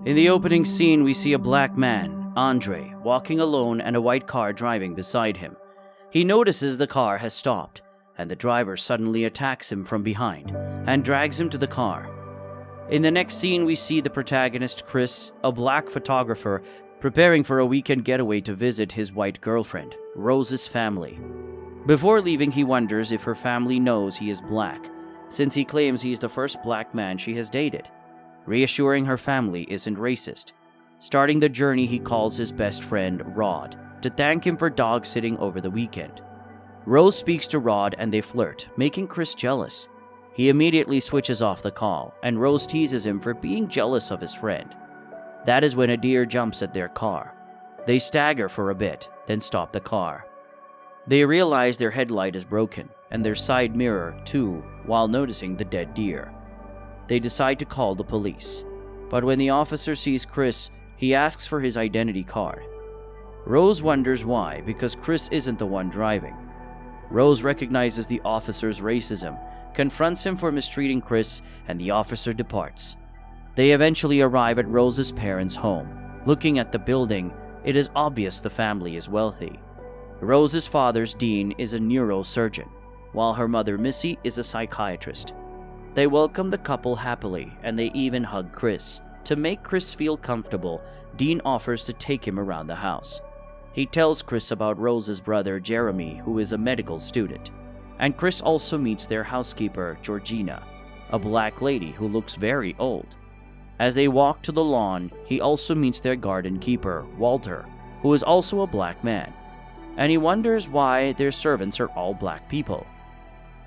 In the opening scene, we see a black man, Andre, walking alone and a white car driving beside him. He notices the car has stopped, and the driver suddenly attacks him from behind and drags him to the car. In the next scene, we see the protagonist, Chris, a black photographer, preparing for a weekend getaway to visit his white girlfriend, Rose's family. Before leaving, he wonders if her family knows he is black, since he claims he is the first black man she has dated. Reassuring her family isn't racist. Starting the journey, he calls his best friend, Rod, to thank him for dog sitting over the weekend. Rose speaks to Rod and they flirt, making Chris jealous. He immediately switches off the call, and Rose teases him for being jealous of his friend. That is when a deer jumps at their car. They stagger for a bit, then stop the car. They realize their headlight is broken, and their side mirror too, while noticing the dead deer. They decide to call the police, but when the officer sees Chris, he asks for his identity card. Rose wonders why, because Chris isn't the one driving. Rose recognizes the officer's racism, confronts him for mistreating Chris, and the officer departs. They eventually arrive at Rose's parents' home. Looking at the building, it is obvious the family is wealthy. Rose's father, Dean, is a neurosurgeon, while her mother, Missy, is a psychiatrist. They welcome the couple happily, and they even hug Chris. To make Chris feel comfortable, Dean offers to take him around the house. He tells Chris about Rose's brother, Jeremy, who is a medical student. And Chris also meets their housekeeper, Georgina, a black lady who looks very old. As they walk to the lawn, he also meets their garden keeper, Walter, who is also a black man. And he wonders why their servants are all black people.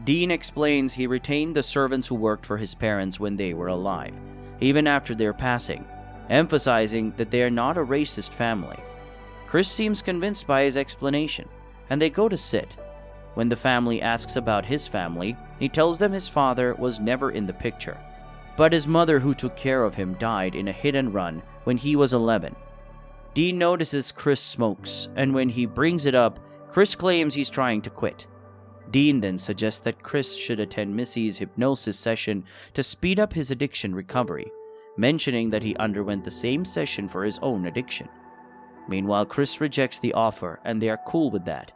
Dean explains he retained the servants who worked for his parents when they were alive, even after their passing, emphasizing that they are not a racist family. Chris seems convinced by his explanation, and they go to sit. When the family asks about his family, he tells them his father was never in the picture, but his mother who took care of him died in a hit and run when he was 11. Dean notices Chris smokes, and when he brings it up, Chris claims he's trying to quit. Dean then suggests that Chris should attend Missy's hypnosis session to speed up his addiction recovery, mentioning that he underwent the same session for his own addiction. Meanwhile, Chris rejects the offer, and they are cool with that.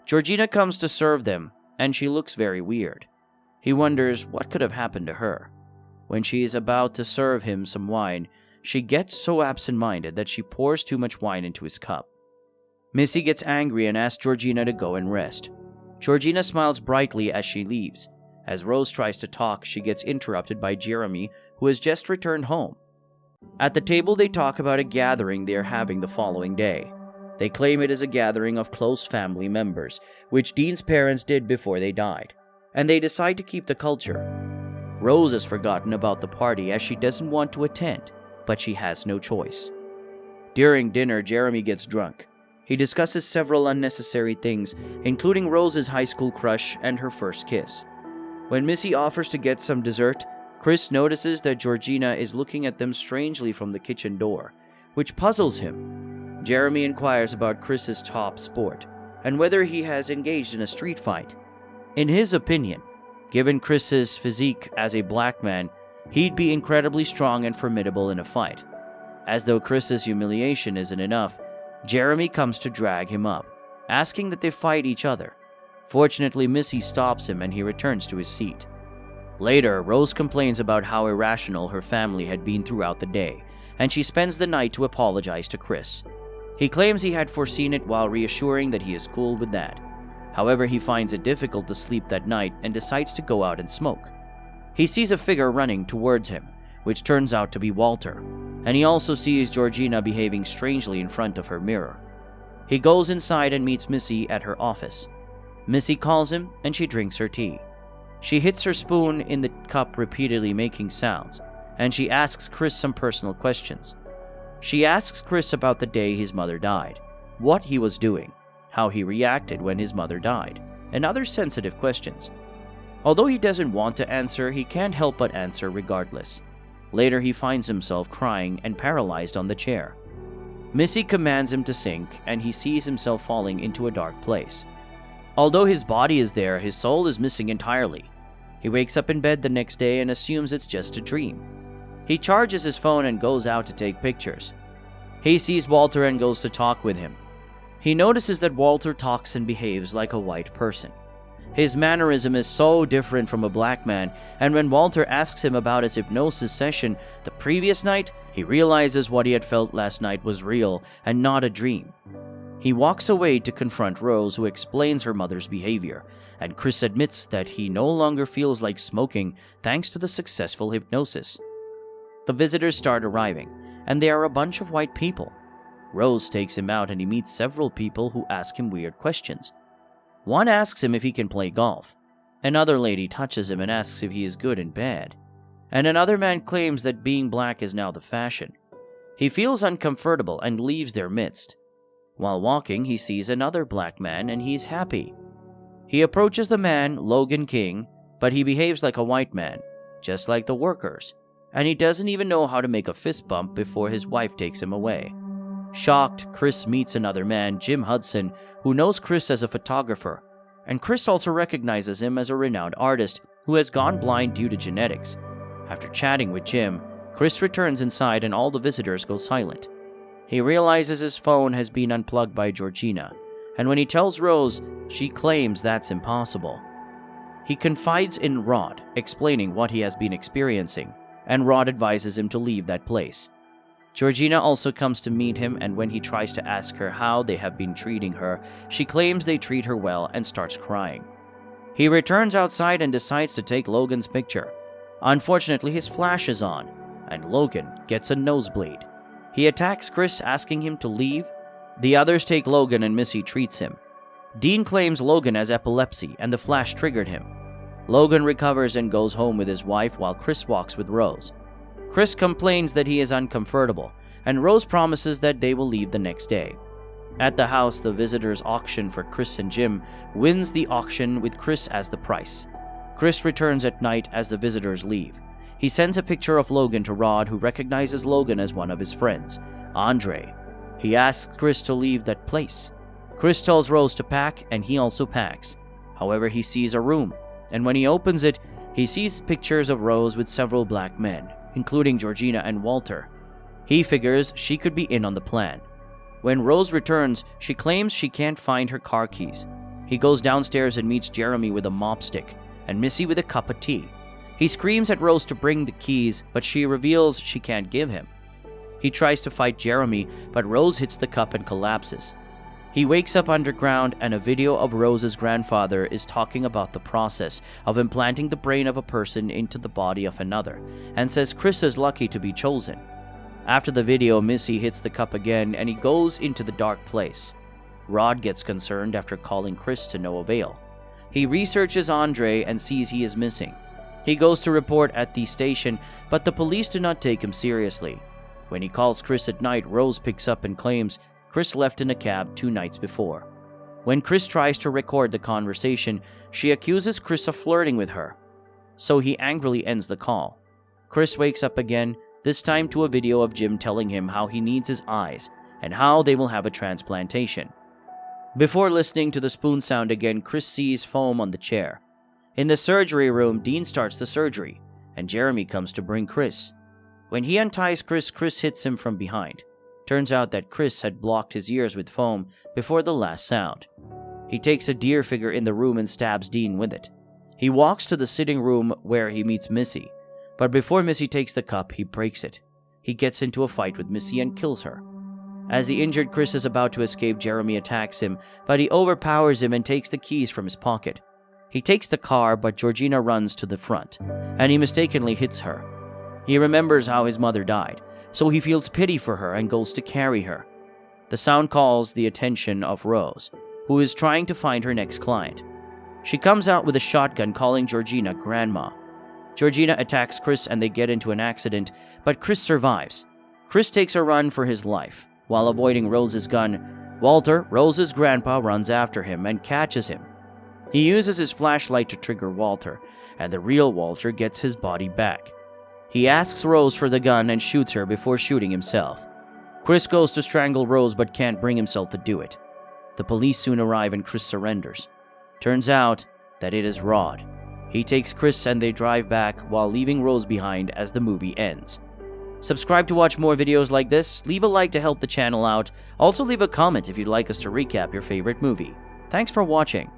Georgina comes to serve them, and she looks very weird. He wonders what could have happened to her. When she is about to serve him some wine, she gets so absent-minded that she pours too much wine into his cup. Missy gets angry and asks Georgina to go and rest. Georgina smiles brightly as she leaves. As Rose tries to talk, she gets interrupted by Jeremy, who has just returned home. At the table, they talk about a gathering they are having the following day. They claim it is a gathering of close family members, which Dean's parents did before they died, and they decide to keep the culture. Rose has forgotten about the party as she doesn't want to attend, but she has no choice. During dinner, Jeremy gets drunk. He discusses several unnecessary things, including Rose's high school crush and her first kiss. When Missy offers to get some dessert, Chris notices that Georgina is looking at them strangely from the kitchen door, which puzzles him. Jeremy inquires about Chris's top sport and whether he has engaged in a street fight. In his opinion, given Chris's physique as a black man, he'd be incredibly strong and formidable in a fight. As though Chris's humiliation isn't enough, Jeremy comes to drag him up, asking that they fight each other. Fortunately, Missy stops him and he returns to his seat. Later, Rose complains about how irrational her family had been throughout the day, and she spends the night to apologize to Chris. He claims he had foreseen it while reassuring that he is cool with that. However, he finds it difficult to sleep that night and decides to go out and smoke. He sees a figure running towards him, which turns out to be Walter, and he also sees Georgina behaving strangely in front of her mirror. He goes inside and meets Missy at her office. Missy calls him and she drinks her tea. She hits her spoon in the cup repeatedly, making sounds, and she asks Chris some personal questions. She asks Chris about the day his mother died, what he was doing, how he reacted when his mother died, and other sensitive questions. Although he doesn't want to answer, he can't help but answer regardless. Later, he finds himself crying and paralyzed on the chair. Missy commands him to sink, and he sees himself falling into a dark place. Although his body is there, his soul is missing entirely. He wakes up in bed the next day and assumes it's just a dream. He charges his phone and goes out to take pictures. He sees Walter and goes to talk with him. He notices that Walter talks and behaves like a white person. His mannerism is so different from a black man, and when Walter asks him about his hypnosis session the previous night, he realizes what he had felt last night was real and not a dream. He walks away to confront Rose, who explains her mother's behavior, and Chris admits that he no longer feels like smoking thanks to the successful hypnosis. The visitors start arriving, and they are a bunch of white people. Rose takes him out and he meets several people who ask him weird questions. One asks him if he can play golf. Another lady touches him and asks if he is good and bad. And another man claims that being black is now the fashion. He feels uncomfortable and leaves their midst. While walking, he sees another black man and he's happy. He approaches the man, Logan King, but he behaves like a white man, just like the workers, and he doesn't even know how to make a fist bump before his wife takes him away. Shocked, Chris meets another man, Jim Hudson, who knows Chris as a photographer, and Chris also recognizes him as a renowned artist who has gone blind due to genetics. After chatting with Jim, Chris returns inside and all the visitors go silent. He realizes his phone has been unplugged by Georgina, and when he tells Rose, she claims that's impossible. He confides in Rod, explaining what he has been experiencing, and Rod advises him to leave that place. Georgina also comes to meet him, and when he tries to ask her how they have been treating her, she claims they treat her well and starts crying. He returns outside and decides to take Logan's picture. Unfortunately, his flash is on, and Logan gets a nosebleed. He attacks Chris, asking him to leave. The others take Logan and Missy treats him. Dean claims Logan has epilepsy and the flash triggered him. Logan recovers and goes home with his wife while Chris walks with Rose. Chris complains that he is uncomfortable, and Rose promises that they will leave the next day. At the house, the visitors auction for Chris, and Jim wins the auction with Chris as the price. Chris returns at night as the visitors leave. He sends a picture of Logan to Rod, who recognizes Logan as one of his friends, Andre. He asks Chris to leave that place. Chris tells Rose to pack, and he also packs. However, he sees a room, and when he opens it, he sees pictures of Rose with several black men, including Georgina and Walter. He figures she could be in on the plan. When Rose returns, she claims she can't find her car keys. He goes downstairs and meets Jeremy with a mop stick, and Missy with a cup of tea. He screams at Rose to bring the keys, but she reveals she can't give him. He tries to fight Jeremy, but Rose hits the cup and collapses. He wakes up underground, and a video of Rose's grandfather is talking about the process of implanting the brain of a person into the body of another, and says Chris is lucky to be chosen. After the video, Missy hits the cup again, and he goes into the dark place. Rod gets concerned after calling Chris to no avail. He researches Andre and sees he is missing. He goes to report at the station, but the police do not take him seriously. When he calls Chris at night, Rose picks up and claims Chris left in a cab 2 nights before. When Chris tries to record the conversation, she accuses Chris of flirting with her, so he angrily ends the call. Chris wakes up again, this time to a video of Jim telling him how he needs his eyes and how they will have a transplantation. Before listening to the spoon sound again, Chris sees foam on the chair. In the surgery room, Dean starts the surgery, and Jeremy comes to bring Chris. When he unties Chris, Chris hits him from behind. Turns out that Chris had blocked his ears with foam before the last sound. He takes a deer figure in the room and stabs Dean with it. He walks to the sitting room where he meets Missy, but before Missy takes the cup, he breaks it. He gets into a fight with Missy and kills her. As the injured Chris is about to escape, Jeremy attacks him, but he overpowers him and takes the keys from his pocket. He takes the car, but Georgina runs to the front, and he mistakenly hits her. He remembers how his mother died, so he feels pity for her and goes to carry her. The sound calls the attention of Rose, who is trying to find her next client. She comes out with a shotgun, calling Georgina Grandma. Georgina attacks Chris and they get into an accident, but Chris survives. Chris takes a run for his life. While avoiding Rose's gun, Walter, Rose's grandpa, runs after him and catches him. He uses his flashlight to trigger Walter, and the real Walter gets his body back. He asks Rose for the gun and shoots her before shooting himself. Chris goes to strangle Rose but can't bring himself to do it. The police soon arrive and Chris surrenders. Turns out that it is Rod. He takes Chris and they drive back while leaving Rose behind as the movie ends. Subscribe to watch more videos like this, leave a like to help the channel out, also leave a comment if you'd like us to recap your favorite movie. Thanks for watching.